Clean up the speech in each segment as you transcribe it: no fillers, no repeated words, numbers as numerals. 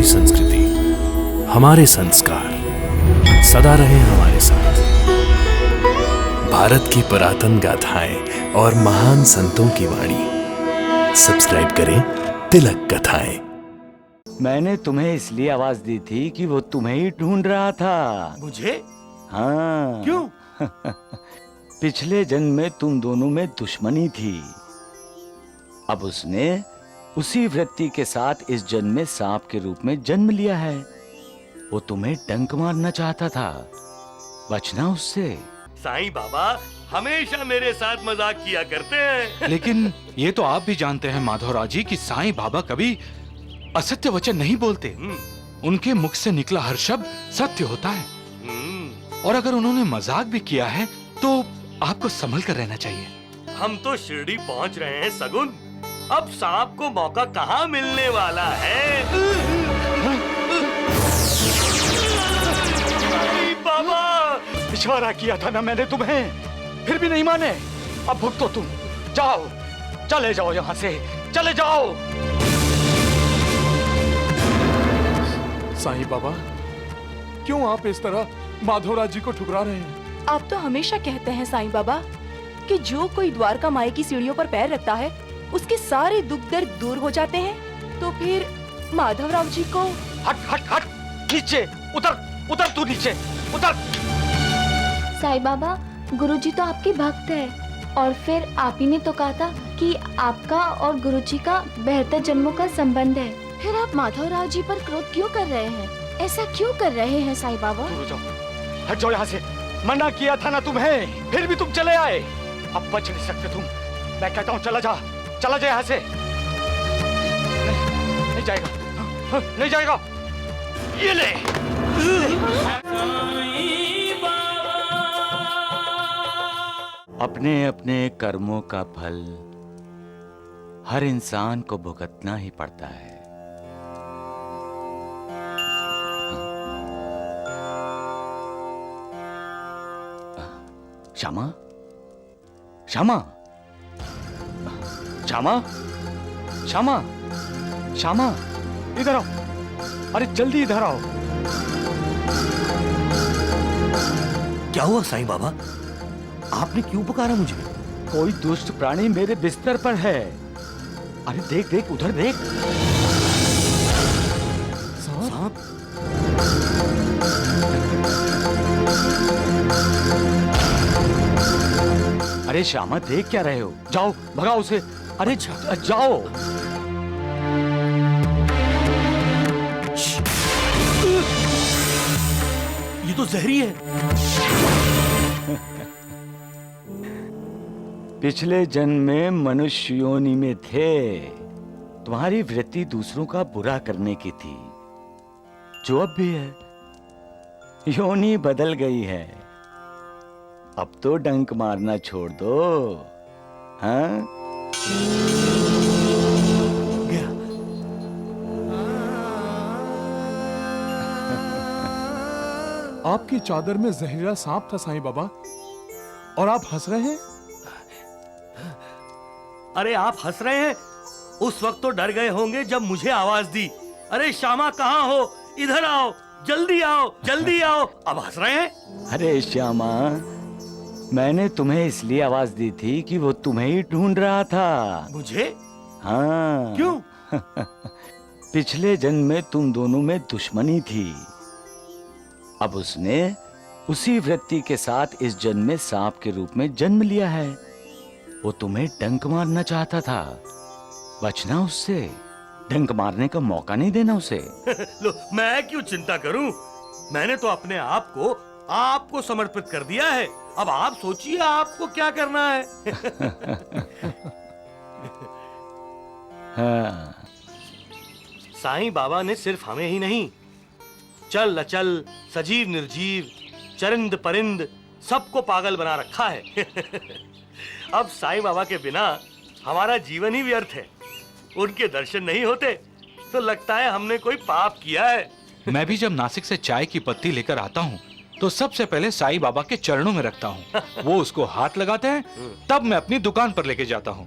हमारी संस्कृति, हमारे संस्कार सदा रहे हमारे साथ। भारत की पुरातन गाथाएं और महान संतों की वाणी। सब्सक्राइब करें तिलक कथाएं। मैंने तुम्हें इसलिए आवाज दी थी कि वो तुम्हें ही ढूंढ रहा था। मुझे? हाँ। क्यों? पिछले जन्म में तुम दोनों में दुश्मनी थी। अब उसने उसी वृत्ति के साथ इस जन्म में सांप के रूप में जन्म लिया है। वो तुम्हें डंक मारना चाहता था, बचना उससे। साईं बाबा हमेशा मेरे साथ मजाक किया करते हैं। लेकिन ये तो आप भी जानते हैं माधवराव जी कि साईं बाबा कभी असत्य वचन नहीं बोलते। उनके मुख से निकला हर शब्द सत्य होता है। और अगर उन्होंने मजाक भी किया है तो आपको संभल कर रहना चाहिए। हम तो शिरडी पहुंच रहे हैं सगुन। अब सांप को मौका कहाँ मिलने वाला है? साईं बाबा! इशारा किया था ना मैंने तुम्हें, फिर भी नहीं माने। अब भुगतो तुम। जाओ, चले जाओ यहाँ से, चले जाओ। साईं बाबा, क्यों आप इस तरह माधवराज जी को ठुकरा रहे हैं? आप तो हमेशा कहते हैं साईं बाबा कि जो कोई द्वारका माई की सीढ़ियों पर पैर रखता है उसके सारे दुख दर्द दूर हो जाते हैं। तो फिर माधवराव जी को हट हट हट, नीचे उतर, उतर तू नीचे उतर। साईं बाबा, गुरुजी तो आपके भक्त है और फिर आप ही ने तो कहा था कि आपका और गुरुजी का बेहतर जन्मों का संबंध है। फिर आप माधवराव जी पर क्रोध क्यों कर रहे हैं? ऐसा क्यों कर रहे हैं साईं बाबा? दूर जाओ, हट जाओ यहाँ से। मना किया था ना तुम्हें, फिर भी तुम चले आए। अब बच नहीं सकते तुम। मैं कहता हूँ चला जा, चला जा यहाँ से। नहीं जाएगा, नहीं जाएगा। ये ले। अपने अपने कर्मों का फल हर इंसान को भुगतना ही पड़ता है। श्यामा, श्यामा, श्यामा, श्यामा, श्यामा, इधर आओ। अरे जल्दी इधर आओ। क्या हुआ साईं बाबा? आपने क्यों पुकारा मुझे? कोई दुष्ट प्राणी मेरे बिस्तर पर है। अरे देख देख, उधर देख। सांप? अरे श्यामा, देख क्या रहे हो? जाओ भगाओ उसे। अरे जाओ। ये तो जहरी है। पिछले जन्म में मनुष्य योनि में थे। तुम्हारी वृत्ति दूसरों का बुरा करने की थी, जो अब भी है। योनि बदल गई है। अब तो डंक मारना छोड़ दो। हाँ? गया। आपकी चादर में जहरीला सांप था साईं बाबा, और आप हंस रहे हैं? अरे आप हंस रहे हैं? उस वक्त तो डर गए होंगे जब मुझे आवाज दी। अरे श्यामा कहाँ हो? इधर आओ, जल्दी आओ, जल्दी आओ। अब हंस रहे हैं? अरे श्यामा, मैंने तुम्हें इसलिए आवाज दी थी कि वो तुम्हें ही ढूंढ रहा था। मुझे? हाँ। क्यों? पिछले जन्म में तुम दोनों में दुश्मनी थी। अब उसने उसी वृत्ति के साथ इस जन्म में सांप के रूप में जन्म लिया है। वो तुम्हें डंक मारना चाहता था, बचना उससे। डंक मारने का मौका नहीं देना उसे। लो, मैं क्यों चिंता करूं? मैंने तो अपने आप को आपको समर्पित कर दिया है। अब आप सोचिए आपको क्या करना है। हाँ। साईं बाबा ने सिर्फ हमें ही नहीं, चल अचल, सजीव निर्जीव, चरिंद परिंद सबको पागल बना रखा है। अब साईं बाबा के बिना हमारा जीवन ही व्यर्थ है। उनके दर्शन नहीं होते तो लगता है हमने कोई पाप किया है। मैं भी जब नासिक से चाय की पत्ती लेकर आता हूँ तो सबसे पहले साईं बाबा के चरणों में रखता हूँ। वो उसको हाथ लगाते हैं, तब मैं अपनी दुकान पर लेके जाता हूँ।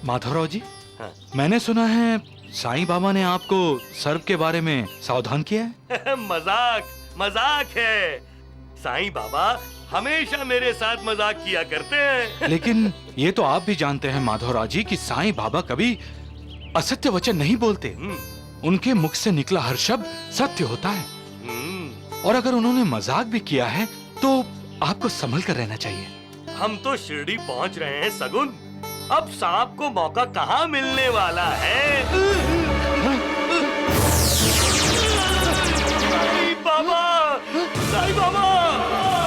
माधवराव जी, हाँ। मैंने सुना है साईं बाबा ने आपको सर्प के बारे में सावधान किया है? मजाक मजाक है। साईं बाबा हमेशा मेरे साथ मजाक किया करते हैं। लेकिन ये तो आप भी जानते हैं माधवराव जी कि साईं बाबा कभी असत्य वचन नहीं बोलते। उनके मुख से निकला हर शब्द सत्य होता है। और अगर उन्होंने मजाक भी किया है तो आपको संभल कर रहना चाहिए। हम तो शिरडी पहुंच रहे हैं सगुन। अब सांप को मौका कहाँ मिलने वाला है। साईं बाबा, साईं बाबा,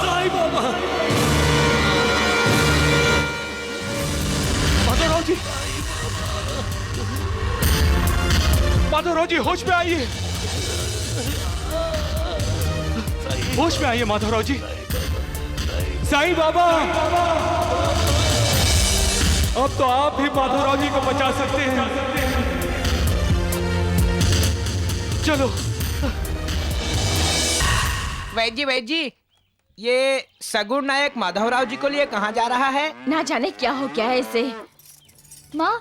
साईं बाबा। माधवराव जी, माधवराव जी होश में आइए, होश में आइए माधवराव जी। साईं बाबा, अब तो आप ही माधवराव जी को बचा सकते हैं। चलो। वैद जी, ये सगुण नायक माधवराव जी को लिए कहाँ जा रहा है? ना जाने क्या हो गया है इसे। माँ,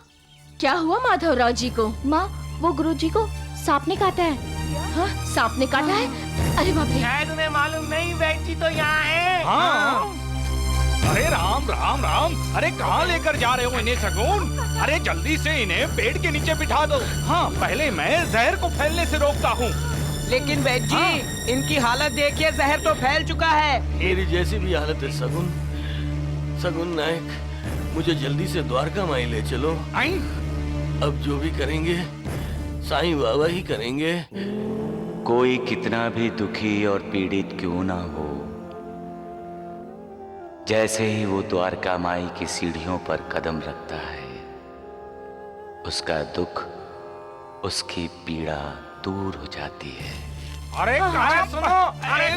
क्या हुआ माधवराव जी को? माँ, वो गुरुजी को सांप ने काटा है। हाँ, सांप ने काटा है? अरे बाप रे। शायद उन्हें मालूम नहीं वैद जी तो यहाँ है। हाँ। अरे राम राम राम, अरे कहाँ लेकर जा रहे हो इन्हें सगुन? अरे जल्दी से इन्हें पेड़ के नीचे बिठा दो। हाँ, पहले मैं जहर को फैलने से रोकता हूँ। लेकिन वैद जी, इनकी हालत देखिए, जहर तो फैल चुका है। मेरी जैसी भी हालत है सगुन। सगुन नायक, मुझे जल्दी से द्वारका माई ले चलो। अब जो भी करेंगे साईं बाबा ही करेंगे। कोई कितना भी दुखी और पीड़ित क्यों ना हो, जैसे ही वो द्वारका माई की सीढ़ियों पर कदम रखता है, उसका दुख, उसकी पीड़ा दूर हो जाती है। अरे कहाँ सुनो, अरे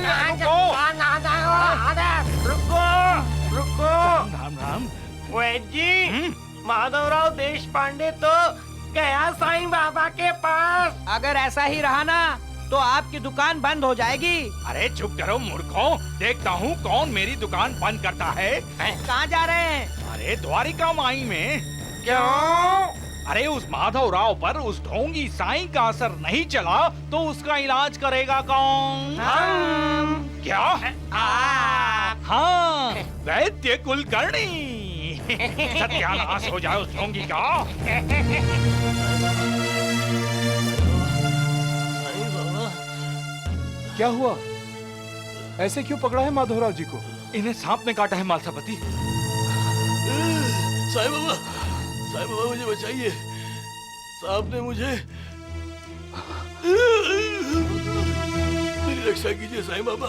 रुको। राम राम। वैद जी, माधवराव देश पांडे तो गया साईं बाबा के पास। अगर ऐसा ही रहा ना तो आपकी दुकान बंद हो जाएगी। अरे चुप करो मूर्खों, देखता हूँ कौन मेरी दुकान बंद करता है। कहाँ जा रहे हैं? अरे द्वारिका माई में। क्यों? अरे उस माधवराव पर उस ढोंगी साईं का असर नहीं चला तो उसका इलाज करेगा कौन? हम। क्या? हाँ, वैद्य कुलकर्णी। सत्यानाश हो जाए उस ढोंगी का। क्या हुआ? ऐसे क्यों पकड़ा है माधवराव जी को? इन्हें सांप ने काटा है मालसापति। साईं बाबा, साईं बाबा मुझे बचाइए। साहब ने मुझे, मेरी रक्षा कीजिए साईं बाबा,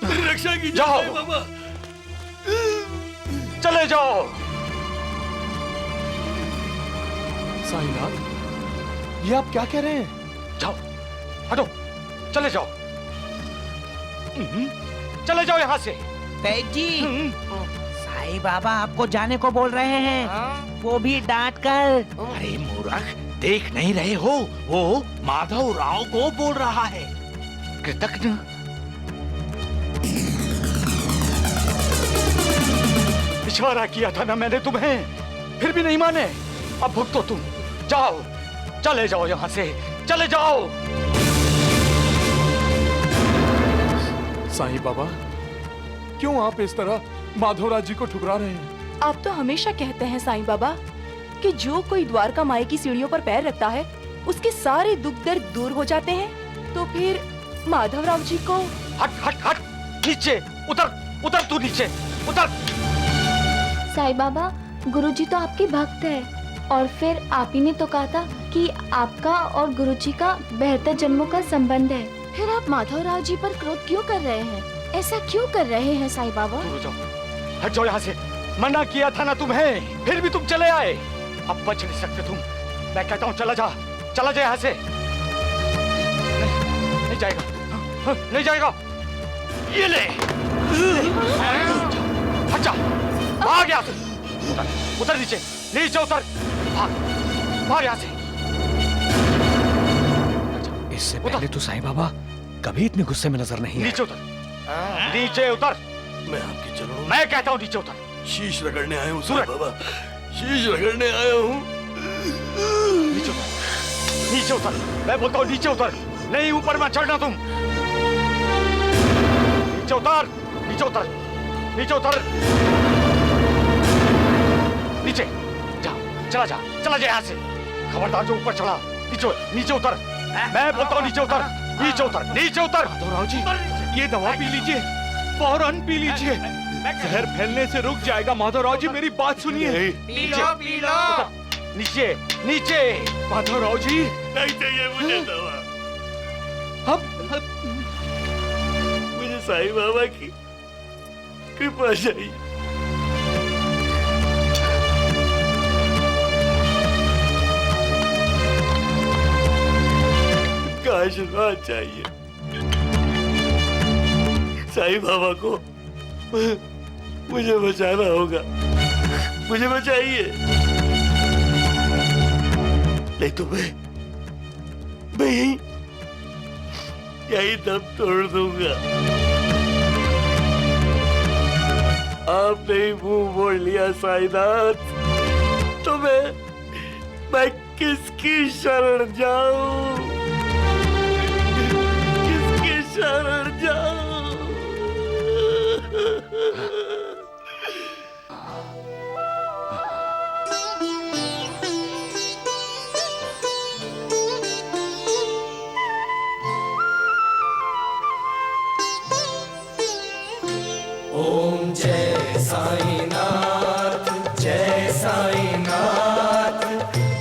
मेरी रक्षा कीजिए जाओ। साईं बाबा। चले जाओ। साईनाथ, ये आप क्या कह रहे हैं? जाओ, हटो, चले जाओ। चले जाओ यहाँ से। वैद जी, साईं बाबा आपको जाने को बोल रहे हैं, वो भी डांट कर। अरे मूर्ख, देख नहीं रहे हो, वो माधवराव को बोल रहा है। कृतज्ञ। इशारा किया था ना मैंने तुम्हें, फिर भी नहीं माने। अब भुगतो तुम। जाओ, चले जाओ यहाँ से, चले जाओ। साईं बाबा, क्यों आप इस तरह माधवराव जी को ठुकरा रहे हैं? आप तो हमेशा कहते हैं साईं बाबा कि जो कोई द्वारका माई की सीढ़ियों पर पैर रखता है उसके सारे दुख दर्द दूर हो जाते हैं। तो फिर माधवराव जी को। हट हट हट, नीचे उतर, उतर तू नीचे उतर। साईं बाबा, गुरुजी तो आपके भक्त है और फिर आप ही ने तो कहा था कि आपका और गुरुजी का बेहतर जन्मों का संबंध है। फिर आप माधवराव जी पर क्रोध क्यों कर रहे हैं? ऐसा क्यों कर रहे हैं साईं बाबा? दूर हो जाओ, हट जाओ यहाँ से। मना किया था ना तुम्हें, फिर भी तुम चले आए। अब बच नहीं सकते तुम। मैं कहता हूँ चला जा, चला जा यहाँ से। नहीं जाएगा, नहीं जाएगा। ये ले, हट जा, भाग यहाँ से। उतर, उतर नीचे, नीचे उतर, भाग, भाग यहाँ से। इससे पहले तो साईं बाबा कभी इतने गुस्से में नजर नहीं आए। नीचे उतर, नीचे उतर। मैं आपके चरणों में मैं कहता हूँ नीचे उतर। शीश रगड़ने आया हूँ साईं बाबा, शीश रगड़ने आया हूँ। नीचे उतर, नीचे उतर, मैं बोलता हूँ नीचे उतर, नहीं ऊपर मत चढ़ना तुम। नीचे उतर, नीचे उतर, नीचे उतर, नीचे जा, चला जा, चला जा यहाँ से। खबरदार जो ऊपर चढ़ा, नीचे नीचे उतर, मैं बोलता हूँ नीचे उतर, नीचे उतर, नीचे उतर। माधवराव जी, ये दवा पी लीजिए, फौरन पी लीजिए, जहर फैलने से रुक जाएगा। माधवराव जी मेरी बात सुनिए। P low, P low. नीचे, नीचे। माधवराव जी, नहीं चाहिए मुझे दवा। मुझे साईं बाबा की कृपा चाहिए। का आशीर्वाद चाहिए। साईं बाबा को मुझे बचाना होगा, मुझे बचाइए, नहीं तो मैं यही दम तोड़ दूंगा। आपने ही मुंह मोड़ लिया साईनाथ, तो मैं किसकी शरण जाऊं, किसकी शरण जाऊं? ओम जय साईनाथ, जय साईनाथ,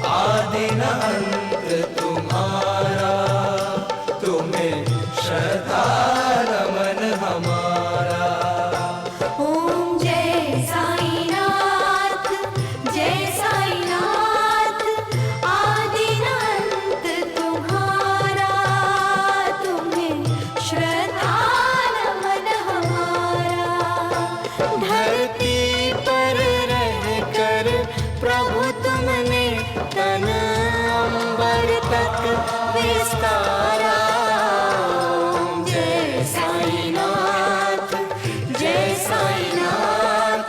आदि न अंत तुम्हारा, तुम्हें श्रद्धा नमन हमारा। ओम जय साईनाथ, जय साईनाथ, आदि न अंत तुम्हारा, तुम्हें श्रद्धा नमन हमारा। धरती पर रहकर प्रभु तुमने तन अंबर तक विस्तारा। ओम जय साईनाथ, जय साईनाथ,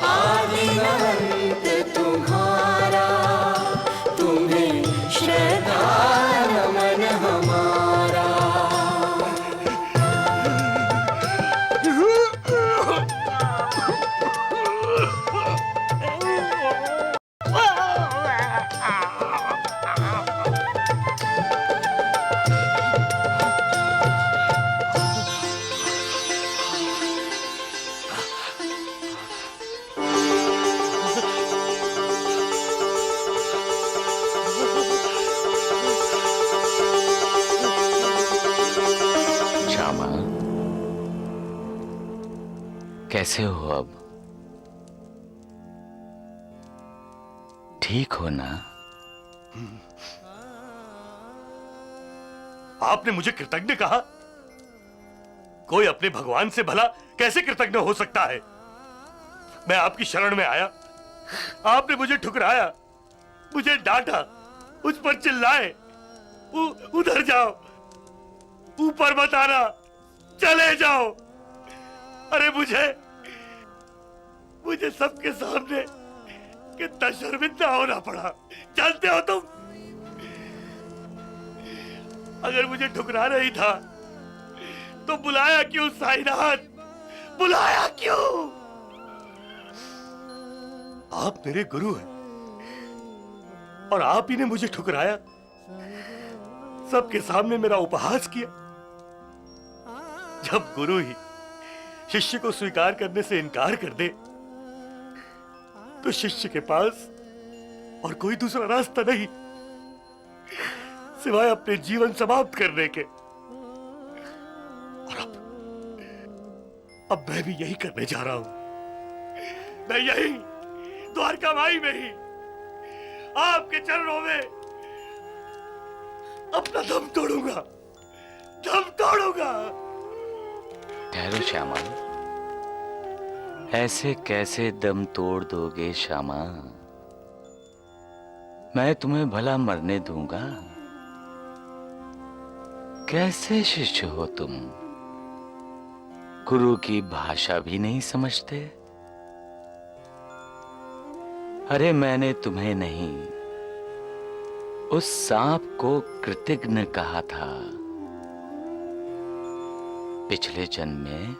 आदि न अंत तुम्हारा, तुम्हें श्रद्धा नमन हमारा। श्यामा, कैसे हो अब? ठीक हो ना? आपने मुझे कृतज्ञ कहा? कोई अपने भगवान से भला कैसे कृतज्ञ हो सकता है? मैं आपकी शरण में आया, आपने मुझे ठुकराया, मुझे डांटा, उस पर चिल्लाए, उधर जाओ, ऊपर मत आना, चले जाओ। अरे मुझे सबके सामने कितना शर्मिंदा होना पड़ा, जानते हो तुम? अगर मुझे ठुकराना ही था तो बुलाया क्यों साईनाथ, बुलाया क्यों? आप मेरे गुरु हैं और आप ही ने मुझे ठुकराया, सबके सामने मेरा उपहास किया। जब गुरु ही शिष्य को स्वीकार करने से इनकार कर दे तो शिष्य के पास और कोई दूसरा रास्ता नहीं सिवाय अपने जीवन समाप्त करने के। और अब मैं भी यही करने जा रहा हूं। मैं यही द्वारका माई में ही आपके चरणों में अपना दम तोड़ूंगा, दम तोड़ूंगा। ठहरो श्यामा, ऐसे कैसे दम तोड़ दोगे श्यामा? मैं तुम्हें भला मरने दूंगा? कैसे शिष्य हो तुम? गुरु की भाषा भी नहीं समझते? अरे मैंने तुम्हें नहीं, उस सांप को कृतघ्न कहा था। पिछले जन्म में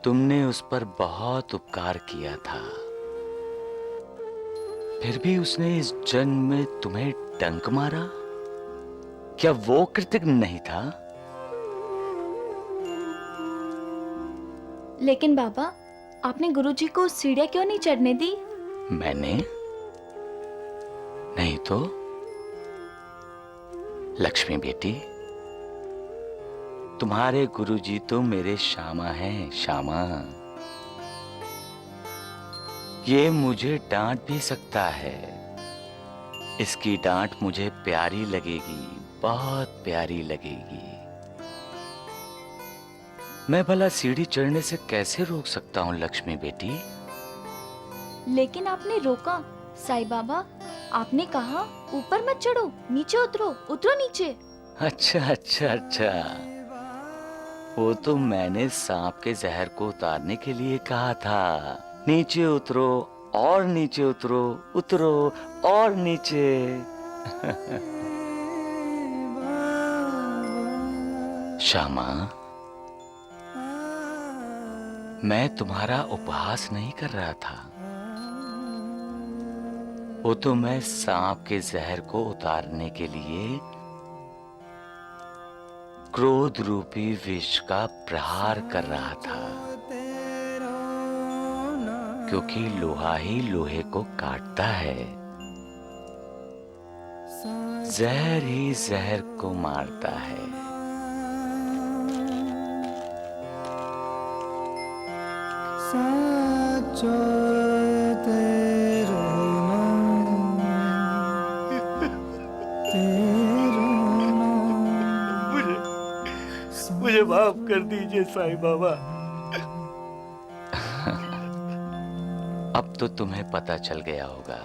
तुमने उस पर बहुत उपकार किया था, फिर भी उसने इस जन्म में तुम्हें डंक मारा। क्या वो कृतघ्न नहीं था? लेकिन बाबा, आपने गुरुजी को सीढ़ियां क्यों नहीं चढ़ने दी? मैंने नहीं तो लक्ष्मी बेटी, तुम्हारे गुरुजी तो मेरे श्यामा हैं, श्यामा। ये मुझे डांट भी सकता है। इसकी डांट मुझे प्यारी लगेगी, बहुत प्यारी लगेगी। मैं भला सीढ़ी चढ़ने से कैसे रोक सकता हूँ लक्ष्मी बेटी? लेकिन आपने रोका। साईं बाबा, आपने कहा ऊपर मत चढ़ो, नीचे उतरो, उतरो नीचे। अच्छा अच्छा अच्छा, वो तो मैंने सांप के जहर को उतारने के लिए कहा था। नीचे उतरो और नीचे उतरो, उतरो और नीचे। श्यामा, मैं तुम्हारा उपहास नहीं कर रहा था। वो तो मैं सांप के जहर को उतारने के लिए क्रोध रूपी विष का प्रहार कर रहा था, क्योंकि लोहा ही लोहे को काटता है, जहर ही जहर को मारता है। मुझे माफ कर दीजिए साईं बाबा। अब तो तुम्हें पता चल गया होगा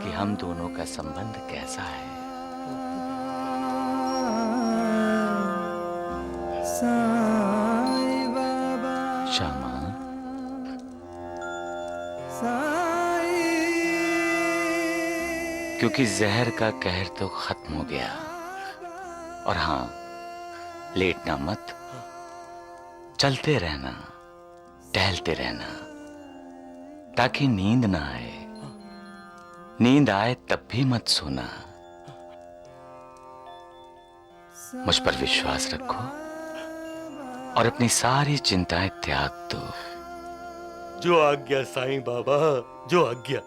कि हम दोनों का संबंध कैसा है। श्यामा, क्योंकि जहर का कहर तो खत्म हो गया। और हाँ, लेटना मत, चलते रहना, टहलते रहना, ताकि नींद ना आए। नींद आए तब भी मत सोना। मुझ पर विश्वास रखो और अपनी सारी चिंताएं त्याग दो। जो आज्ञा साईं बाबा, जो आज्ञा।